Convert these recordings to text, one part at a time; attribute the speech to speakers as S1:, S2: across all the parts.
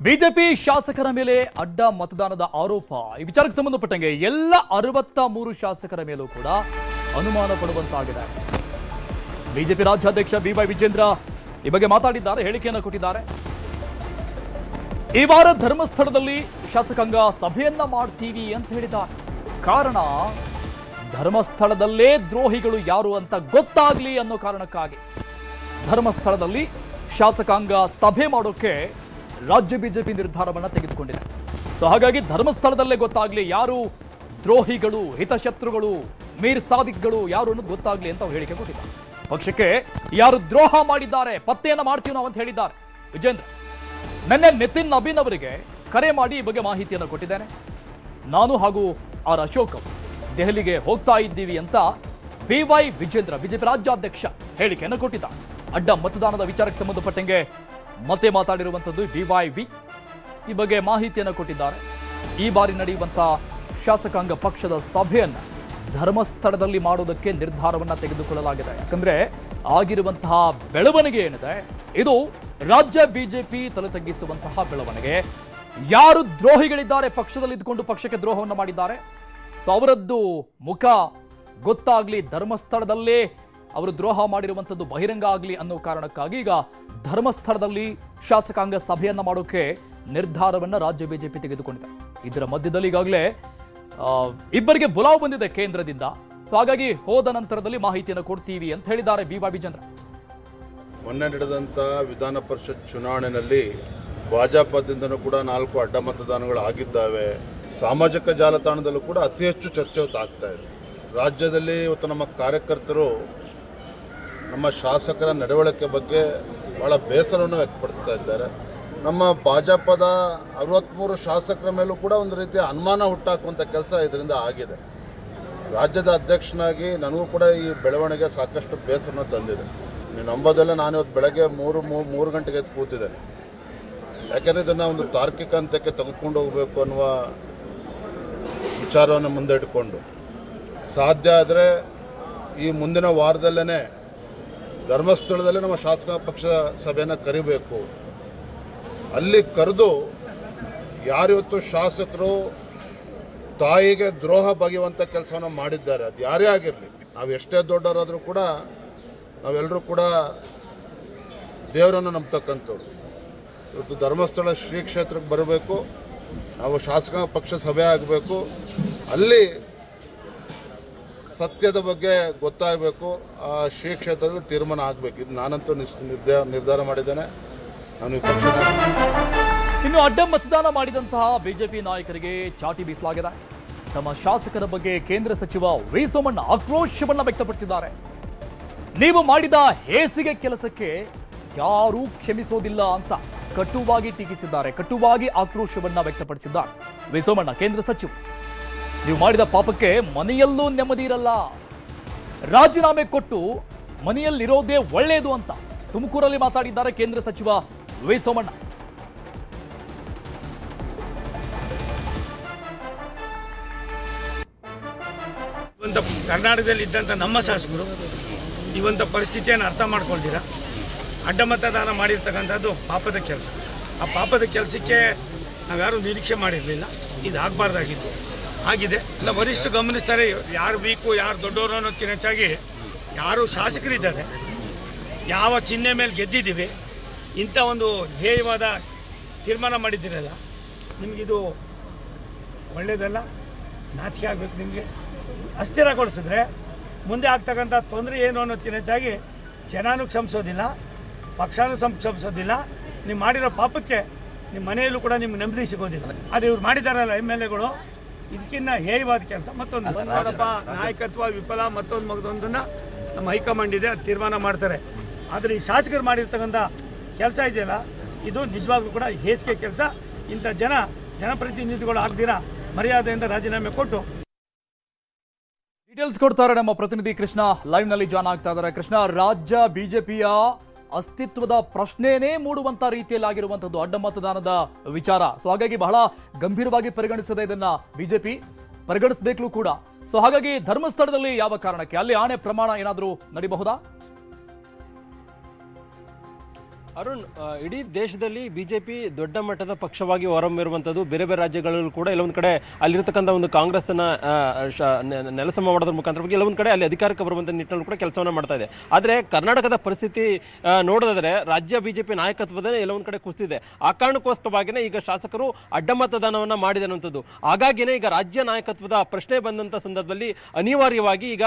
S1: BJP ಶಾಸಕರ ಮೇಲೆ ಅಡ್ಡ ಮತದಾನದ ಆರೋಪ ಈ ವಿಚಾರಕ್ಕೆ ಸಂಬಂಧಪಟ್ಟಂಗೆ ಎಲ್ಲ 63 ಶಾಸಕರ ಮೇಲೂ ಕೂಡ ಅನುಮಾನ ಪಡುವಂತಾಗಿದೆ. ಬಿಜೆಪಿ ರಾಜ್ಯಾಧ್ಯಕ್ಷ ಬಿವೈ ವಿಜೇಂದ್ರ ಈ ಬಗ್ಗೆ ಮಾತಾಡಿದ್ದಾರೆ, ಹೇಳಿಕೆಯನ್ನು ಕೊಟ್ಟಿದ್ದಾರೆ. ಈ ವಾರ ಧರ್ಮಸ್ಥಳದಲ್ಲಿ ಶಾಸಕಾಂಗ ಸಭೆಯನ್ನ ಮಾಡ್ತೀವಿ ಅಂತ ಹೇಳಿದ್ದಾರೆ. ಕಾರಣ ಧರ್ಮಸ್ಥಳದಲ್ಲೇ ದ್ರೋಹಿಗಳು ಯಾರು ಅಂತ ಗೊತ್ತಾಗ್ಲಿ ಅನ್ನೋ ಕಾರಣಕ್ಕಾಗಿ ಧರ್ಮಸ್ಥಳದಲ್ಲಿ ಶಾಸಕಾಂಗ ಸಭೆ ಮಾಡೋಕೆ ರಾಜ್ಯ ಬಿಜೆಪಿ ನಿರ್ಧಾರವನ್ನ ತೆಗೆದುಕೊಂಡಿದೆ. ಸೊ ಹಾಗಾಗಿ ಧರ್ಮಸ್ಥಳದಲ್ಲೇ ಗೊತ್ತಾಗ್ಲಿ ಯಾರು ದ್ರೋಹಿಗಳು, ಹಿತಶತ್ರುಗಳು, ಮೀರ್ ಸಾದಿಕ್ಗಳು ಯಾರು ಅನ್ನೋದು ಗೊತ್ತಾಗ್ಲಿ ಅಂತ ಹೇಳಿಕೆ ಕೊಟ್ಟಿದ್ದಾರೆ. ಪಕ್ಷಕ್ಕೆ ಯಾರು ದ್ರೋಹ ಮಾಡಿದ್ದಾರೆ ಪತ್ತೆಯನ್ನ ಮಾಡ್ತೀವಿ ನಾವು ಅಂತ ಹೇಳಿದ್ದಾರೆ ವಿಜೇಂದ್ರ. ನಿನ್ನೆ ನಿತಿನ್ ನಬೀನ್ ಅವರಿಗೆ ಕರೆ ಮಾಡಿ ಈ ಬಗ್ಗೆ ಮಾಹಿತಿಯನ್ನು ಕೊಟ್ಟಿದ್ದೇನೆ. ನಾನು ಹಾಗೂ ಆರ್ ಅಶೋಕ್ ದೆಹಲಿಗೆ ಹೋಗ್ತಾ ಇದ್ದೀವಿ ಅಂತ ಬಿವೈ ವಿಜೇಂದ್ರ ಬಿಜೆಪಿ ರಾಜ್ಯಾಧ್ಯಕ್ಷ ಹೇಳಿಕೆಯನ್ನು ಕೊಟ್ಟಿದ್ದಾರೆ. ಅಡ್ಡ ಮತದಾನದ ವಿಚಾರಕ್ಕೆ ಸಂಬಂಧಪಟ್ಟಂಗೆ ಮತ್ತೆ ಮಾತಾಡಿರುವಂಥದ್ದು ಬಿವೈವಿ ಈ ಬಗ್ಗೆ ಮಾಹಿತಿಯನ್ನು ಕೊಟ್ಟಿದ್ದಾರೆ. ಈ ಬಾರಿ ನಡೆಯುವಂತಹ ಶಾಸಕಾಂಗ ಪಕ್ಷದ ಸಭೆಯನ್ನ ಧರ್ಮಸ್ಥಳದಲ್ಲಿ ಮಾಡುವುದಕ್ಕೆ ನಿರ್ಧಾರವನ್ನ ತೆಗೆದುಕೊಳ್ಳಲಾಗಿದೆ. ಯಾಕಂದ್ರೆ ಆಗಿರುವಂತಹ ಬೆಳವಣಿಗೆ ಏನಿದೆ ಇದು ರಾಜ್ಯ ಬಿಜೆಪಿ ತಲೆ ತಗ್ಗಿಸುವಂತಹ ಬೆಳವಣಿಗೆ. ಯಾರು ದ್ರೋಹಿಗಳಿದ್ದಾರೆ ಪಕ್ಷದಲ್ಲಿ ಇದ್ದುಕೊಂಡು ಪಕ್ಷಕ್ಕೆ ದ್ರೋಹವನ್ನು ಮಾಡಿದ್ದಾರೆ, ಸೊ ಅವರದ್ದು ಮುಖ ಗೊತ್ತಾಗ್ಲಿ, ಧರ್ಮಸ್ಥಳದಲ್ಲೇ ಅವರು ದ್ರೋಹ ಮಾಡಿರುವಂಥದ್ದು ಬಹಿರಂಗ ಆಗಲಿ ಅನ್ನೋ ಕಾರಣಕ್ಕಾಗಿ ಈಗ ಧರ್ಮಸ್ಥಳದಲ್ಲಿ ಶಾಸಕಾಂಗ ಸಭೆಯನ್ನ ಮಾಡೋಕೆ ನಿರ್ಧಾರವನ್ನ ರಾಜ್ಯ ಬಿಜೆಪಿ ತೆಗೆದುಕೊಂಡಿದೆ. ಇದರ ಮಧ್ಯದಲ್ಲಿ ಈಗಾಗಲೇ ಇಬ್ಬರಿಗೆ ಬುಲಾವ್ ಬಂದಿದೆ ಕೇಂದ್ರದಿಂದ. ಸೊ ಹಾಗಾಗಿ ಹೋದ ನಂತರದಲ್ಲಿ ಮಾಹಿತಿಯನ್ನು ಕೊಡ್ತೀವಿ ಅಂತ ಹೇಳಿದ್ದಾರೆ ಬಿವೈ ವಿಜೇಂದ್ರ.
S2: ಮೊನ್ನೆ ನಡೆದಂಥ ವಿಧಾನ ಪರಿಷತ್ ಚುನಾವಣೆಯಲ್ಲಿ ಭಾಜಪದಿಂದನೂ ಕೂಡ 4 ಅಡ್ಡ ಮತದಾನಗಳು ಆಗಿದ್ದಾವೆ. ಸಾಮಾಜಿಕ ಜಾಲತಾಣದಲ್ಲೂ ಕೂಡ ಅತಿ ಹೆಚ್ಚು ಚರ್ಚೆ ಆಗ್ತಾ ಇದೆ. ರಾಜ್ಯದಲ್ಲಿ ಇವತ್ತು ನಮ್ಮ ಕಾರ್ಯಕರ್ತರು ನಮ್ಮ ಶಾಸಕರ ನಡವಳಿಕೆ ಬಗ್ಗೆ ಭಾಳ ಬೇಸರವನ್ನು ವ್ಯಕ್ತಪಡಿಸ್ತಾ ಇದ್ದಾರೆ. ನಮ್ಮ ಭಾಜಪದ 63 ಶಾಸಕರ ಮೇಲೂ ಕೂಡ ಒಂದು ರೀತಿಯ ಅನುಮಾನ ಹುಟ್ಟಾಕುವಂಥ ಕೆಲಸ ಇದರಿಂದ ಆಗಿದೆ. ರಾಜ್ಯದ ಅಧ್ಯಕ್ಷನಾಗಿ ನನಗೂ ಕೂಡ ಈ ಬೆಳವಣಿಗೆ ಸಾಕಷ್ಟು ಬೇಸರವನ್ನು ತಂದಿದೆ. ನೀವು ನಂಬೋದಲ್ಲ, ನಾನು ಇವತ್ತು ಬೆಳಗ್ಗೆ 3 ಗಂಟೆಗೆ ಎದ್ದು ಕೂತಿದ್ದೆ. ಯಾಕೆಂದರೆ ಇದನ್ನು ಒಂದು ತಾರ್ಕಿಕ ಹಂತಕ್ಕೆ ತೆಗೆದುಕೊಂಡು ಹೋಗಬೇಕು ಅನ್ನುವ ವಿಚಾರವನ್ನು ಮುಂದೆ ಇಟ್ಕೊಂಡು ಸಾಧ್ಯ ಆದರೆ ಈ ಮುಂದಿನ ವಾರದಲ್ಲೇ ಧರ್ಮಸ್ಥಳದಲ್ಲೇ ನಮ್ಮ ಶಾಸಕ ಪಕ್ಷ ಸಭೆಯನ್ನು ಕರಿಬೇಕು. ಅಲ್ಲಿ ಕರೆದು ಯಾರಿವತ್ತು ಶಾಸಕರು ತಾಯಿಗೆ ದ್ರೋಹ ಬಗೆಯುವಂಥ ಕೆಲಸವನ್ನು ಮಾಡಿದ್ದಾರೆ, ಅದು ಯಾರೇ ಆಗಿರಲಿ, ನಾವು ಎಷ್ಟೇ ದೊಡ್ಡವರಾದರೂ ಕೂಡ ನಾವೆಲ್ಲರೂ ಕೂಡ ದೇವರನ್ನು ನಂಬತಕ್ಕಂಥವ್ರು. ಇವತ್ತು ಧರ್ಮಸ್ಥಳ ಶ್ರೀ ಕ್ಷೇತ್ರಕ್ಕೆ ಬರಬೇಕು, ನಾವು ಶಾಸಕ ಪಕ್ಷ ಸಭೆ ಆಗಬೇಕು, ಅಲ್ಲಿ ಸತ್ಯದ ಬಗ್ಗೆ ಗೊತ್ತಾಗಬೇಕು, ಆ ಶ್ರೀ ಕ್ಷೇತ್ರದಲ್ಲಿ ತೀರ್ಮಾನ ಆಗಬೇಕು. ಇದು ನಾನಂತೂ ನಿರ್ಧಾರ ಮಾಡಿದ್ದೇನೆ. ನಾನು ಈ ಪಕ್ಷ
S1: ಇನ್ನು ಅಡ್ಡ ಮತದಾನ ಮಾಡಿದಂತಹ ಬಿಜೆಪಿ ನಾಯಕರಿಗೆ ಚಾಟಿ ಬೀಸಲಾಗಿದೆ. ತಮ್ಮ ಶಾಸಕರ ಬಗ್ಗೆ ಕೇಂದ್ರ ಸಚಿವ ವಿ ಸೋಮಣ್ಣ ಆಕ್ರೋಶವನ್ನ ವ್ಯಕ್ತಪಡಿಸಿದ್ದಾರೆ. ನೀವು ಮಾಡಿದ ಹೇಸಿಗೆ ಕೆಲಸಕ್ಕೆ ಯಾರೂ ಕ್ಷಮಿಸೋದಿಲ್ಲ ಅಂತ ಕಟುವಾಗಿ ಟೀಕಿಸಿದ್ದಾರೆ, ಕಟುವಾಗಿ ಆಕ್ರೋಶವನ್ನ ವ್ಯಕ್ತಪಡಿಸಿದ್ದಾರೆ ವಿ ಸೋಮಣ್ಣ ಕೇಂದ್ರ ಸಚಿವ. ನೀವು ಮಾಡಿದ ಪಾಪಕ್ಕೆ ಮನೆಯಲ್ಲೂ ನೆಮ್ಮದಿ ಇರಲ್ಲ, ರಾಜೀನಾಮೆ ಕೊಟ್ಟು ಮನೆಯಲ್ಲಿರೋದೇ ಒಳ್ಳೆಯದು ಅಂತ ತುಮಕೂರಲ್ಲಿ ಮಾತಾಡಿದ್ದಾರೆ ಕೇಂದ್ರ ಸಚಿವ ವಿ ಸೋಮಣ್ಣ.
S3: ಕರ್ನಾಟಕದಲ್ಲಿ ಇದ್ದಂಥ ನಮ್ಮ ಶಾಸಕರು ಇವಂಥ ಪರಿಸ್ಥಿತಿಯನ್ನು ಅರ್ಥ ಮಾಡ್ಕೊಳ್ತೀರಾ? ಅಡ್ಡ ಮತದಾನ ಮಾಡಿರ್ತಕ್ಕಂಥದ್ದು ಪಾಪದ ಕೆಲಸ. ಆ ಪಾಪದ ಕೆಲಸಕ್ಕೆ ನಾವ್ಯಾರು ನಿರೀಕ್ಷೆ ಮಾಡಿರಲಿಲ್ಲ. ಇದು ಆಗಬಾರ್ದಾಗಿತ್ತು, ಆಗಿದೆ. ಇಲ್ಲ ವರಿಷ್ಠ ಗಮನಿಸ್ತಾರೆ, ಯಾರು ವೀಕು ಯಾರು ದೊಡ್ಡವರು ಅನ್ನೋದಕ್ಕಿಂತ ಹೆಚ್ಚಾಗಿ ಯಾರು ಶಾಸಕರಿದ್ದಾರೆ, ಯಾವ ಚಿಹ್ನೆ ಮೇಲೆ ಗೆದ್ದಿದ್ದೀವಿ, ಇಂಥ ಒಂದು ಧ್ಯೇಯವಾದ ತೀರ್ಮಾನ ಮಾಡಿದ್ದೀರಲ್ಲ, ನಿಮಗಿದು ಒಳ್ಳೆಯದಲ್ಲ, ನಾಚಿಕೆ ಆಗಬೇಕು. ನಿಮಗೆ ಅಸ್ಥಿರಗೊಳಿಸಿದ್ರೆ ಮುಂದೆ ಆಗ್ತಕ್ಕಂಥ ತೊಂದರೆ ಏನು ಅನ್ನೋದಕ್ಕಿಂತ ಹೆಚ್ಚಾಗಿ ಜನನೂ ಕ್ಷಮಿಸೋದಿಲ್ಲ, ಪಕ್ಷನೂ ಕ್ಷಮಿಸೋದಿಲ್ಲ. ನೀವು ಮಾಡಿರೋ ಪಾಪಕ್ಕೆ ನಿಮ್ಮ ಮನೆಯಲ್ಲೂ ಕೂಡ ನಿಮ್ಗೆ ನೆಮ್ಮದಿ ಸಿಗೋದಿಲ್ಲ. ಅದು ಇವ್ರು ಮಾಡಿದಾರಲ್ಲ MLAಗಳು, ಇದಕ್ಕಿಂತ ಹೇಯವಾದ ಕೆಲಸ. ಮತ್ತೊಂದು ನೋಡಪ್ಪ, ನಾಯಕತ್ವ ವಿಫಲ, ಮತ್ತೊಂದನ್ನು ನಮ್ಮ ಹೈಕಮಾಂಡ್ ಇದೆ, ಅದು ತೀರ್ಮಾನ ಮಾಡ್ತಾರೆ. ಆದರೆ ಈ ಶಾಸಕರು ಮಾಡಿರ್ತಕ್ಕಂಥ ಕೆಲಸ ಇದೆಯಲ್ಲ, ಇದು ನಿಜವಾಗ್ಲೂ ಕೂಡ ಹೇಸಿಗೆ ಕೆಲಸ. ಇಂಥ ಜನಪ್ರತಿನಿಧಿಗಳು ಆಗದಿರಾ ಮರ್ಯಾದೆಯಿಂದ ರಾಜೀನಾಮೆ ಕೊಟ್ಟು
S1: ಡೀಟೇಲ್ಸ್ ಕೊಡ್ತಾರೆ ನಮ್ಮ ಪ್ರತಿನಿಧಿ ಕೃಷ್ಣ, ಲೈವ್ ನಲ್ಲಿ ಜಾಯ್ನ್ ಆಗ್ತಾ ಇದ್ದಾರೆ. ಕೃಷ್ಣ, ರಾಜ್ಯ ಬಿಜೆಪಿಯ ಅಸ್ತಿತ್ವದ ಪ್ರಶ್ನೆನೇ ಮೂಡುವಂತ ರೀತಿಯಲ್ಲಿ ಆಗಿರುವಂತದ್ದು ಅಡ್ಡ ಮತದಾನದ ವಿಚಾರ. ಸೊ ಹಾಗಾಗಿ ಬಹಳ ಗಂಭೀರವಾಗಿ ಪರಿಗಣಿಸದೆ ಇದನ್ನ ಬಿಜೆಪಿ ಪರಿಗಣಿಸಬೇಕು ಕೂಡ. ಸೊ ಹಾಗಾಗಿ ಧರ್ಮಸ್ಥಳದಲ್ಲಿ ಯಾವ ಕಾರಣಕ್ಕೆ ಅಲ್ಲಿ ಆಣೆ ಪ್ರಮಾಣ ಏನಾದರೂ ನಡೀಬಹುದಾ?
S4: ಅರುಣ್, ಇಡೀ ದೇಶದಲ್ಲಿ ಬಿಜೆಪಿ ದೊಡ್ಡ ಮಟ್ಟದ ಪಕ್ಷವಾಗಿ ಹೊರಹೊಮ್ಮಿರುವಂಥದ್ದು. ಬೇರೆ ಬೇರೆ ರಾಜ್ಯಗಳಲ್ಲೂ ಕೂಡ ಎಲ್ಲೊಂದು ಕಡೆ ಅಲ್ಲಿರ್ತಕ್ಕಂಥ ಒಂದು ಕಾಂಗ್ರೆಸ್ಸನ್ನ ನೆಲಸಮ ಮಾಡೋದ್ರ ಮುಖಾಂತರವಾಗಿ ಎಲ್ಲೊಂದು ಕಡೆ ಅಲ್ಲಿ ಅಧಿಕಾರಕ್ಕೆ ಬರುವಂಥ ನಿಟ್ಟಿನಲ್ಲಿ ಕೂಡ ಕೆಲಸವನ್ನು ಮಾಡ್ತಾ ಇದೆ. ಆದರೆ ಕರ್ನಾಟಕದ ಪರಿಸ್ಥಿತಿ ನೋಡೋದಾದ್ರೆ ರಾಜ್ಯ ಬಿಜೆಪಿ ನಾಯಕತ್ವದಲ್ಲಿ ಎಲ್ಲೊಂದು ಕಡೆ ಕುಸಿದಿದೆ. ಆ ಕಾರಣಕ್ಕೋಸ್ಕರವಾಗಿಯೇ ಈಗ ಶಾಸಕರು ಅಡ್ಡ ಮತದಾನವನ್ನು ಮಾಡಿದೆ ಅನ್ನುವಂಥದ್ದು. ಹಾಗಾಗಿನೇ ಈಗ ರಾಜ್ಯ ನಾಯಕತ್ವದ ಪ್ರಶ್ನೆ ಬಂದಂಥ ಸಂದರ್ಭದಲ್ಲಿ ಅನಿವಾರ್ಯವಾಗಿ ಈಗ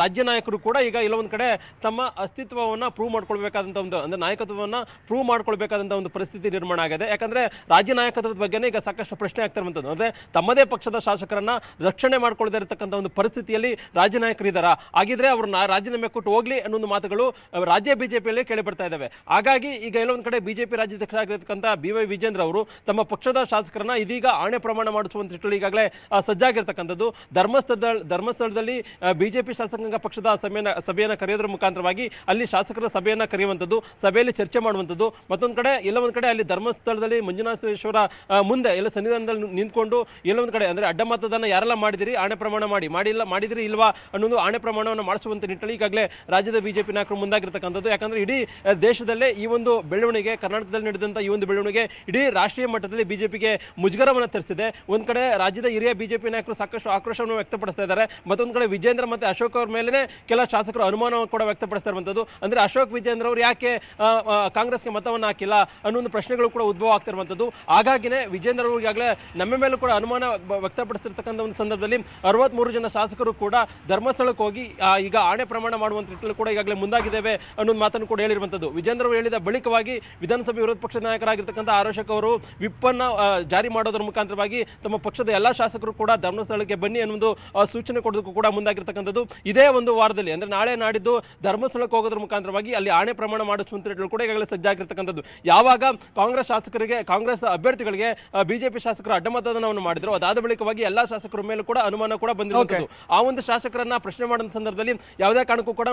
S4: ರಾಜ್ಯ ನಾಯಕರು ಕೂಡ ಈಗ ಎಲ್ಲೊಂದು ಕಡೆ ತಮ್ಮ ಅಸ್ತಿತ್ವವನ್ನು ಪ್ರೂವ್ ಮಾಡ್ಕೊಳ್ಬೇಕಾದಂಥ ಒಂದು ಅಂದ್ರೆ ನಾಯಕತ್ವವನ್ನು ಪ್ರೂವ್ ಮಾಡ್ಕೊಳ್ಬೇಕಾದಂಥ ಒಂದು ಪರಿಸ್ಥಿತಿ ನಿರ್ಮಾಣ ಆಗಿದೆ. ಯಾಕಂದ್ರೆ ರಾಜ್ಯ ನಾಯಕತ್ವದ ಬಗ್ಗೆನೇ ಈಗ ಸಾಕಷ್ಟು ಪ್ರಶ್ನೆ ಆಗ್ತಿರುವಂಥದ್ದು. ಅಂದ್ರೆ ತಮ್ಮದೇ ಪಕ್ಷದ ಶಾಸಕರನ್ನ ರಕ್ಷಣೆ ಮಾಡ್ಕೊಳ್ಳದೇ ಇರತಕ್ಕಂಥ ಒಂದು ಪರಿಸ್ಥಿತಿಯಲ್ಲಿ ರಾಜ್ಯ ನಾಯಕರು ಇದ್ದಾರಾ, ಆಗಿದ್ರೆ ಅವರು ರಾಜೀನಾಮೆ ಕೊಟ್ಟು ಹೋಗ್ಲಿ ಅನ್ನೋ ಮಾತುಗಳು ರಾಜ್ಯ ಬಿಜೆಪಿಯಲ್ಲಿ ಕೇಳಿ ಬರ್ತಾ ಇದ್ದಾವೆ. ಹಾಗಾಗಿ ಈಗ ಎಲ್ಲೊಂದು ಕಡೆ ಬಿಜೆಪಿ ರಾಜ್ಯಾಧ್ಯಕ್ಷರಾಗಿರ್ತಕ್ಕಂಥ BY ವಿಜೇಂದ್ರ ಅವರು ತಮ್ಮ ಪಕ್ಷದ ಶಾಸಕರನ್ನ ಇದೀಗ ಆಣೆ ಪ್ರಮಾಣ ಮಾಡಿಸುವಂತ ನಿಟ್ಟಿನಲ್ಲಿ ಈಗಾಗಲೇ ಸಜ್ಜಾಗಿರ್ತಕ್ಕಂಥದ್ದು. ಧರ್ಮಸ್ಥಳದಲ್ಲಿ ಬಿಜೆಪಿ ಶಾಸಕಾಂಗ ಪಕ್ಷದ ಸಭೆಯನ್ನು ಕರೆಯೋದ್ರ ಮುಖಾಂತರವಾಗಿ ಅಲ್ಲಿ ಶಾಸಕರ ಸಭೆಯನ್ನು ಕರೆಯುವಂಥದ್ದು, ಸಭೆಯಲ್ಲಿ ಚರ್ಚೆ ಮಾಡುವಂಥದ್ದು. ಮತ್ತೊಂದು ಕಡೆ ಎಲ್ಲೊಂದು ಕಡೆ ಅಲ್ಲಿ ಧರ್ಮಸ್ಥಳದಲ್ಲಿ ಮಂಜುನಾಥೇಶ್ವರ ಮುಂದೆ ಎಲ್ಲ ಸನ್ನಿಧಾನದಲ್ಲಿ ನಿಂತ್ಕೊಂಡು ಎಲ್ಲೊಂದು ಕಡೆ ಅಂದ್ರೆ ಅಡ್ಡ ಮತದಾನ ಯಾರೆಲ್ಲ ಮಾಡಿದಿರಿ ಆಣೆ ಪ್ರಮಾಣ ಮಾಡಿದಿರಿ ಇಲ್ವಾ ಅನ್ನೋದು ಆಣೆ ಪ್ರಮಾಣವನ್ನು ಮಾಡಿಸುವಂತ ನಿಟ್ಟಿನಲ್ಲಿ ಈಗಾಗಲೇ ರಾಜ್ಯದ ಬಿಜೆಪಿ ನಾಯಕರು ಮುಂದಾಗಿರ್ತಕ್ಕಂಥದ್ದು. ಯಾಕಂದ್ರೆ ಇಡೀ ದೇಶದಲ್ಲೇ ಈ ಒಂದು ಬೆಳವಣಿಗೆ, ಕರ್ನಾಟಕದಲ್ಲಿ ನಡೆದಂತ ಈ ಒಂದು ಬೆಳವಣಿಗೆ ಇಡೀ ರಾಷ್ಟ್ರೀಯ ಮಟ್ಟದಲ್ಲಿ ಬಿಜೆಪಿಗೆ ಮುಜುಗರವನ್ನು ತರಿಸಿದೆ. ಒಂದ್ ಕಡೆ ರಾಜ್ಯದ ಹಿರಿಯ ಬಿಜೆಪಿ ನಾಯಕರು ಸಾಕಷ್ಟು ಆಕ್ರೋಶವನ್ನು ವ್ಯಕ್ತಪಡಿಸ್ತಾ ಇದ್ದಾರೆ. ಮತ್ತೊಂದು ಕಡೆ ವಿಜೇಂದ್ರ ಮತ್ತೆ ಅಶೋಕ್ ಅವರ ಮೇಲೆ ಕೆಲ ಶಾಸಕರು ಅನುಮಾನವನ್ನು ಕೂಡ ವ್ಯಕ್ತಪಡಿಸ್ತಾ ಇರುವಂತದ್ದು. ಅಂದ್ರೆ ಅಶೋಕ್ ವಿಜೇಂದ್ರ ಅವರು ಯಾಕೆ ಕಾಂಗ್ರೆಸ್ಗೆ ಮತವನ್ನು ಹಾಕಿಲ್ಲ ಅನ್ನೋ ಒಂದು ಪ್ರಶ್ನೆಗಳು ಕೂಡ ಉದ್ಭವ ಆಗ್ತಿರುವಂತದ್ದು. ಹಾಗಾಗಿನೇ ವಿಜೇಂದ್ರ ಅವರು ಈಗಾಗಲೇ ನಮ್ಮ ಮೇಲೂ ಕೂಡ ಅನುಮಾನ ವ್ಯಕ್ತಪಡಿಸಿರ್ತಕ್ಕಂಥ ಒಂದು ಸಂದರ್ಭದಲ್ಲಿ 63 ಜನ ಶಾಸಕರು ಕೂಡ ಧರ್ಮಸ್ಥಳಕ್ಕೆ ಹೋಗಿ ಈಗ ಆಣೆ ಪ್ರಮಾಣ ಮಾಡುವಂತ ನಿಟ್ಟಿನಲ್ಲಿ ಕೂಡ ಈಗಾಗಲೇ ಮುಂದಾಗಿದ್ದೇವೆ ಅನ್ನೋ ಮಾತನ್ನು ಕೂಡ ಹೇಳಿರುವಂತದ್ದು. ವಿಜೇಂದ್ರ ಅವರು ಹೇಳಿದ ಬಳಿಕವಾಗಿ ವಿಧಾನಸಭೆ ವಿರೋಧ ಪಕ್ಷದ ನಾಯಕರಾಗಿರ್ತಕ್ಕಂಥ ಆರೋಶಕ್ ಅವರು ವಿಪ್ ಅನ್ನು ಜಾರಿ ಮಾಡೋದ್ರ ಮುಖಾಂತರವಾಗಿ ತಮ್ಮ ಪಕ್ಷದ ಎಲ್ಲಾ ಶಾಸಕರು ಕೂಡ ಧರ್ಮಸ್ಥಳಕ್ಕೆ ಬನ್ನಿ ಅನ್ನೋ ಸೂಚನೆ ಕೊಡೋದಕ್ಕೂ ಕೂಡ ಮುಂದಾಗಿರ್ತಕ್ಕಂಥದ್ದು. ಇದೇ ಒಂದು ವಾರದಲ್ಲಿ ಅಂದ್ರೆ ನಾಳೆ ನಾಡಿದ್ದು ಧರ್ಮಸ್ಥಳಕ್ಕೆ ಹೋಗೋದ್ರ ಮುಖಾಂತರವಾಗಿ ಅಲ್ಲಿ ಆಣೆ ಪ್ರಮಾಣ ಮಾಡಿಸುವಂತ ಕೂಡ ಈಗಾಗಲೇ ಸಜ್ಜಾಗಿರ್ತಕ್ಕಂಥದ್ದು. ಯಾವಾಗ ಕಾಂಗ್ರೆಸ್ ಶಾಸಕರಿಗೆ, ಕಾಂಗ್ರೆಸ್ ಅಭ್ಯರ್ಥಿಗಳಿಗೆ ಬಿಜೆಪಿ ಶಾಸಕರು ಅಡ್ಡ ಮತದಾನವನ್ನು ಮಾಡಿದ್ರು, ಅದಾದ ಬಳಿಕವಾಗಿ ಎಲ್ಲಾ ಶಾಸಕರ ಮೇಲೂ ಕೂಡ ಅನುಮಾನ ಕೂಡ ಬಂದಿರುವಂತದ್ದು. ಆ ಒಂದು ಶಾಸಕರನ್ನ ಪ್ರಶ್ನೆ ಮಾಡುವ ಸಂದರ್ಭದಲ್ಲಿ ಯಾವುದೇ ಕಾರಣಕ್ಕೂ ಕೂಡ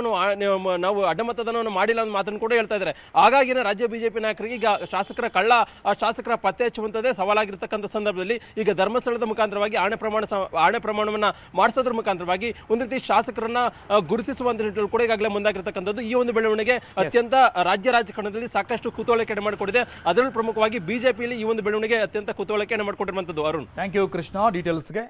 S4: ನಾವು ಅಡ್ಡ ಮತದಾನವನ್ನು ಮಾಡಿಲ್ಲ ಅನ್ನೋ ಮಾತನ್ನು ಕೂಡ ಹೇಳ್ತಾ ಇದ್ದಾರೆ. ಹಾಗಾಗಿನೇ ರಾಜ್ಯ ಬಿಜೆಪಿ ನಾಯಕರಿಗೆ ಈಗ ಶಾಸಕರ ಶಾಸಕರ ಪತ್ತೆ ಹಚ್ಚುವಂತದೇ ಸವಾಲಾಗಿರ್ತಕ್ಕಂಥ ಸಂದರ್ಭದಲ್ಲಿ ಈಗ ಧರ್ಮಸ್ಥಳದ ಮುಖಾಂತರವಾಗಿ ಆಣೆ ಪ್ರಮಾಣವನ್ನ ಮಾಡಿಸೋದ್ರ ಮುಖಾಂತರವಾಗಿ ಒಂದು ರೀತಿ ಶಾಸಕರನ್ನ ಗುರುತಿಸುವಂತ ನಿಟ್ಟಿನಲ್ಲಿ ಕೂಡ ಈಗಾಗಲೇ ಮುಂದಾಗಿರ್ತಕ್ಕಂಥದ್ದು. ಈ ಒಂದು ಬೆಳವಣಿಗೆ ಅತ್ಯಂತ ರಾಜ್ಯ ರಾಜಕಾರಣದಲ್ಲಿ ಸಾಕಷ್ಟು ಕುತೂಹಲಕ್ಕೆ ಮಾಡಿಕೊಟ್ಟಿದೆ. ಅದರಲ್ಲೂ ಪ್ರಮುಖವಾಗಿ ಬಿಜೆಪಿಯಲ್ಲಿ ಈ ಒಂದು ಬೆಳವಣಿಗೆ ಅತ್ಯಂತ ಕುತೂಹಲಕ್ಕೆ ಮಾಡಿಕೊಂಡಿರುವಂತದ್ದು. Arun,
S1: thank you Krishna ಡೀಟೇಲ್ಸ್ಗೆ.